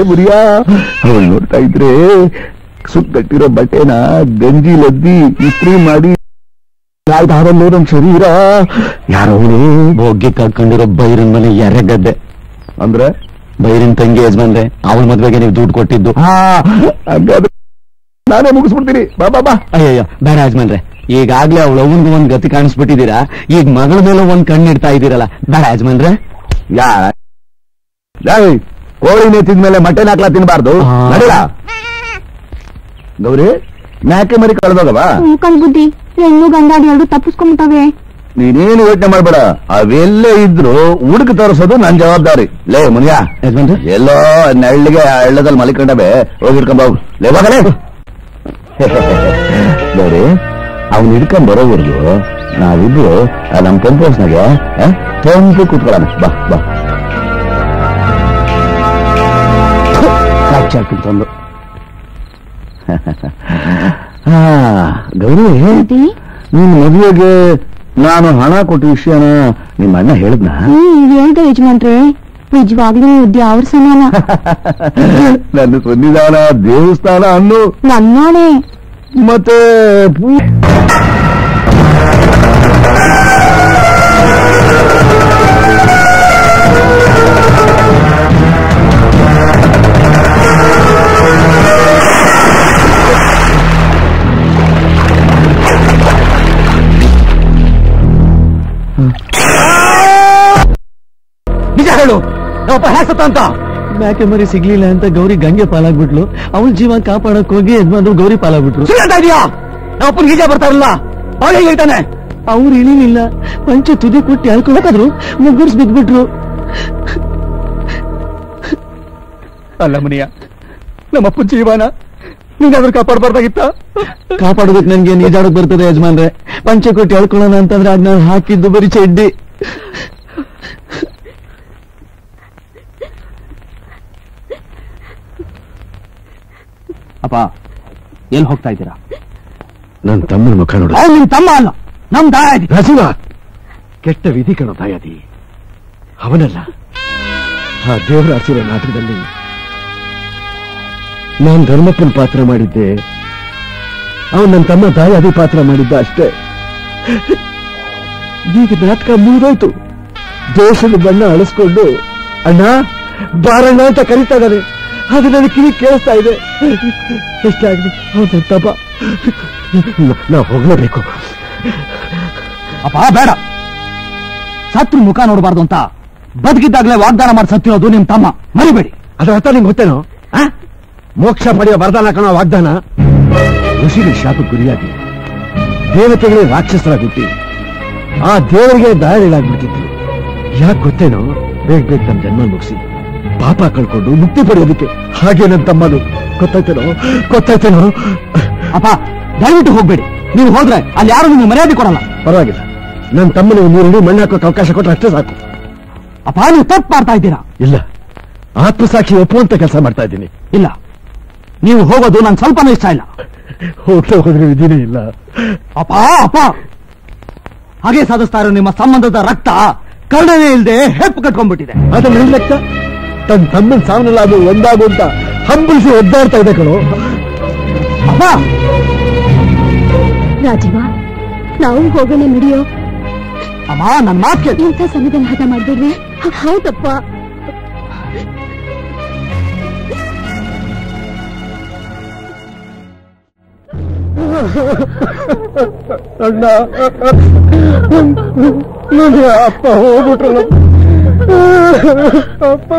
ಮುರಿಯಾ ಅವಳು ನೋಡ್ತಾ ಇದ್ರೆ ಸುತ್ತಟ್ಟಿರೋ ಬಟ್ಟೆನ ಗಂಜಿ ಲದ್ದಿ ಇಸ್ತ್ರಿ ಮಾಡಿ ಯಾವ್ದಾರಲ್ಲೋ ನಮ್ ಶರೀರ ಯಾರವಳು ಹೋಗಿ ಕರ್ಕೊಂಡಿರೋ ಬೈರನ್ ಮನೆ ಎರೆಗದ್ದೆ ಅಂದ್ರೆ ಬೈರಿನ ತಂಗಿ ಯಜಮಾನ್ರೆ ಅವಳ ಮದ್ವೆಗೆ ನೀವು ದುಡ್ಡು ಕೊಟ್ಟಿದ್ದು. ಹಂಗಾದ್ರೆ ನಾನೇ ಮುಗಿಸ್ಬಿಡ್ತೀನಿ. ಬಾ ಅಯ್ಯಯ್ಯ ಬೇಡ ಯಜಮಾನ್ರೆ, ಈಗಾಗ್ಲೇ ಅವಳು ಅವನ್ಗೂ ಒಂದ್ ಗತಿ ಕಾಣಿಸ್ಬಿಟ್ಟಿದ್ದೀರಾ, ಈಗ ಮಗಳ ಮೇಲೆ ಒಂದ್ ಕಣ್ಣಿಡ್ತಾ ಇದ್ದೀರಲ್ಲ, ಬೇಡ ಯಜಮಾನ್ರೆ. ಕೋಳಿ ನೇತಿದ್ಮೇಲೆ ಮಟನ್ ಹಾಕ್ಲಾ ತಿನ್ಬಾರ್ದು. ನಡಿಲ ಗೌರಿ, ಮ್ಯಾಕೆ ಮರಿ ಕಳೆದೋಗವ ಬುದ್ಧಿ ಹೆಣ್ಣು ಗಂಡಾಡಿ ಎರಡು ತಪ್ಪಿಸ್ಕೊಂಬಿಟ್ಟವೆ. ನೀನೇನು ಯೋಚನೆ ಮಾಡ್ಬೇಡ, ಅವೆಲ್ಲೇ ಇದ್ರು ಹುಡುಕ ತೋರಿಸೋದು ನನ್ ಜವಾಬ್ದಾರಿ. ಲೇ ಮುನಿಯ ಯಜಮಾನ್ರೆ, ಎಲ್ಲೋ ನೆಳ್ಳಿಗೆ ಹಳ್ಳದಲ್ಲಿ ಮಲಿಕೊಂಡವೆ, ಹೋಗಿ ಹಿಡ್ಕೊಂಡ್ ಹೋಗು. ಲೇ ಹೋಗಲೇ ಗೌರಿ, ಅವ್ನು ಹಿಡ್ಕೊಂಡ್ ಬರೋವರೆಗೂ ನಾವಿಬ್ರು ನಮ್ ಪಂಪ್ ಹೌಸ್ನಾಗೆ ಪಂಪು ಕೂತ್ಕೊಳ್ಳೋಣ. ಬಾ ಸಾಕ್ಷಾತ್ಕೊಂಡು ಗೌರಿ, ನಿನ್ ಮದುವೆಗೆ ನಾನು ಹಣ ಕೊಟ್ಟ ವಿಷಯನ ನಿಮ್ಮ ಅಣ್ಣ ಹೇಳಿದ್ನ? ಹೇಳ್ದೆ ಯಜಮಾನ್ರೆ, ನಿಜವಾಗ್ಲೂ ಅವ್ರ ಸಮಾನ. ನನ್ನ ಸನ್ನಿಧಾನ ದೇವಸ್ಥಾನ ಅನ್ನು ನನ್ನಾಣೆ. ಮತ್ತೆ ನಿಜ ಹೇಳು, ನಾವಪ್ಪ ಹೇಸತ್ತ ಅಂತ. ಮ್ಯಾಕೆ ಮರಿ ಸಿಗ್ಲಿಲ್ಲ ಅಂತ ಗೌರಿ ಗಂಗೆ ಪಾಲಾಗ್ಬಿಟ್ಲು, ಅವಳ ಜೀವ ಕಾಪಾಡಕ್ ಹೋಗಿ ಯಜಮಾನ್ರು ಗೌರಿ ಪಾಲಾಗ್ಬಿಟ್ರು. ಇದೆಯಾ? ನಾವಪ್ಪನ ಗೀಜ ಬರ್ತಾರಲ್ಲ, ಅವಳು ಹೇಳ್ತಾನೆ. ಅವ್ರು ಇಳಿಲಿಲ್ಲ, ಪಂಚೆ ತುದಿ ಕೊಟ್ಟು ಹೇಳ್ಕೊಳಕಾದ್ರು ಮುಗ್ಗುರ್ಸ್ ಬಿದ್ಬಿಟ್ರು. ಅಲ್ಲ ಮುನಿಯ, ನಮ್ಮಪ್ಪನ ಜೀವನ ನೀನಾದ್ರೂ ಕಾಪಾಡಬಾರ್ದಾಗಿತ್ತ? ಕಾಪಾಡೋದಕ್ಕೆ ನನ್ಗೆ ನೀಜಾಡಕ್ ಬರ್ತದೆ ಯಜಮಾನ್ರೆ. ಪಂಚೆ ಕೊಟ್ಟು ಹೇಳ್ಕೊಳ್ಳೋಣ ಅಂತಂದ್ರೆ ಅದ್ ನಾನು ಹಾಕಿದ್ದು ಬರೀ ಚಡ್ಡಿ. ಅಪ್ಪ, ಎಲ್ಲಿ ಹೋಗ್ತಾ ಇದ್ದೀರಾ? ನನ್ನ ತಮ್ಮನ ಮುಖ ನೋಡ. ನಿಮ್ ತಮ್ಮ ಅಲ್ಲ, ನಮ್ ದಾಯಾದಿ. ರಜೀವ, ಕೆಟ್ಟ ವಿಧಿ ಕಣೋ ದಾಯಾದಿ. ಅವನಲ್ಲ, ಆ ದೇವರ ಹಸಿರ ನಾಟಕದಲ್ಲಿ ನಾನು ಧರ್ಮಪ್ಪನ ಪಾತ್ರ ಮಾಡಿದ್ದೆ, ಅವನು ನನ್ನ ತಮ್ಮ ದಾಯಾದಿ ಪಾತ್ರ ಮಾಡಿದ್ದ ಅಷ್ಟೇ. ಈಗ ನಾಟಕ ಮುಗಿದೋಯ್ತು. ದೇಶದ ಬಣ್ಣ ಅಳಿಸ್ಕೊಂಡು ಅಣ್ಣ ಬಾರಣ್ಣ ಅಂತ ಕರೀತಾ ಇದ್ದಾನೆ. ಅದು ನನಗೆ ಕಿವಿ ಕೇಳಿಸ್ತಾ ಇದೆ. ಎಷ್ಟಾಗ್ಲಿ ಅವನ ತಪ್ಪ, ನಾವು ಹೋಗ್ಲೇಬೇಕು. ಅಪ್ಪ ಬೇಡ, ಸತ್ರು ಮುಖ ನೋಡಬಾರ್ದು ಅಂತ ಬದುಕಿದ್ದಾಗಲೇ ವಾಗ್ದಾನ ಮಾಡಿ ಸತ್ತಿರೋದು ನಿಮ್ ತಮ್ಮ, ಮರಿಬೇಡಿ. ಅದರ ಅರ್ಥ ನಿಮ್ಗೆ ಗೊತ್ತೇನೋ? ಮೋಕ್ಷ ಪಡೆಯುವ ವರದಾನ ಕಾಣೋ ವಾಗ್ದಾನ. ಋಷಿಗೆ ಶಾಪ ಗುರಿಯಾಗಿ ದೇವತೆಗಳೇ ರಾಕ್ಷಸರಾಗಿ ಹುಟ್ಟಿ ಆ ದೇವರಿಗೆ ದಾಳಿಗಳಾಗ್ಬಿಡ್ತಿದ್ರು. ಯಾಕೆ ಗೊತ್ತೇನೋ? ಬೇಗ ತಮ್ಮ ಜನ್ಮ ಮುಗಿಸಿ ಪಾಪ ಕಳ್ಕೊಂಡು ಮುಕ್ತಿ ಪಡೆಯೋದಕ್ಕೆ. ಹಾಗೆ ನನ್ನ ತಮ್ಮನು. ಗೊತ್ತಾಯ್ತೇನೋ? ಅಪ್ಪ ದಯವಿಟ್ಟು ಹೋಗ್ಬೇಡಿ. ನೀವು ಹೋದ್ರೆ ಅಲ್ಲಿ ಯಾರು ನಿಮ್ಗೆ ಮರ್ಯಾದೆ ಕೊಡಲ್ಲ. ಪರವಾಗಿಲ್ಲ, ನನ್ನ ತಮ್ಮನಿಗೆ ನೀರು ಮಣ್ಣು ಹಾಕೋಕೆ ಅವಕಾಶ ಕೊಟ್ಟರೆ ಅಷ್ಟೇ ಸಾಕು. ಅಪ್ಪ, ನೀವು ತಪ್ಪು ಮಾಡ್ತಾ ಇದ್ದೀರಾ. ಇಲ್ಲ, ಆತ್ಮಸಾಕ್ಷಿ ಒಪ್ಪುವಂತ ಕೆಲಸ ಮಾಡ್ತಾ ಇದ್ದೀನಿ. ಇಲ್ಲ, ನೀವು ಹೋಗೋದು ನನ್ ಸ್ವಲ್ಪನೂ ಇಷ್ಟ ಇಲ್ಲ. ಹೋಗ್ತಾ ಹೋದ್ರೆ ವಿಧಿನೇ ಇಲ್ಲ. ಅಪ್ಪ ಹಾಗೆ ಸಾಧಿಸ್ತಾ ಇರೋ ನಿಮ್ಮ ಸಂಬಂಧದ ರಕ್ತ ಕರುಣನೆ ಇಲ್ಲದೆ ಹೆಪ್ಪು ಕಟ್ಕೊಂಡ್ಬಿಟ್ಟಿದೆ. ಅದನ್ನ ರಕ್ತ ತನ್ನ ತಮ್ಮನ ಸಾವನ್ನೆಲ್ಲ ಅದು ಒಂದಾಗು ಅಂತ ಹಂಬಲಿಸಿ ಒದ್ದಾಡ್ತಾ ಇದೆ ಕಣೋ. ಅಪ್ಪ, ರಾಜೀವ, ನಾವು ಹೋಗೋಣ ನಡೆಯೋ. ಅಮ್ಮ, ನನ್ನ ಮಾತು ಕೇಳಿ. ಇಂಥ ಸಮಯದಲ್ಲಿ ಹಠ ಮಾಡ್ಬೇಡ್ರಿ. ಹೌದಪ್ಪ. ಅಣ್ಣ, ಅಪ್ಪ ಹೋಗ್ಬಿಟ್ರಲ್ಲ. ಅಪ್ಪ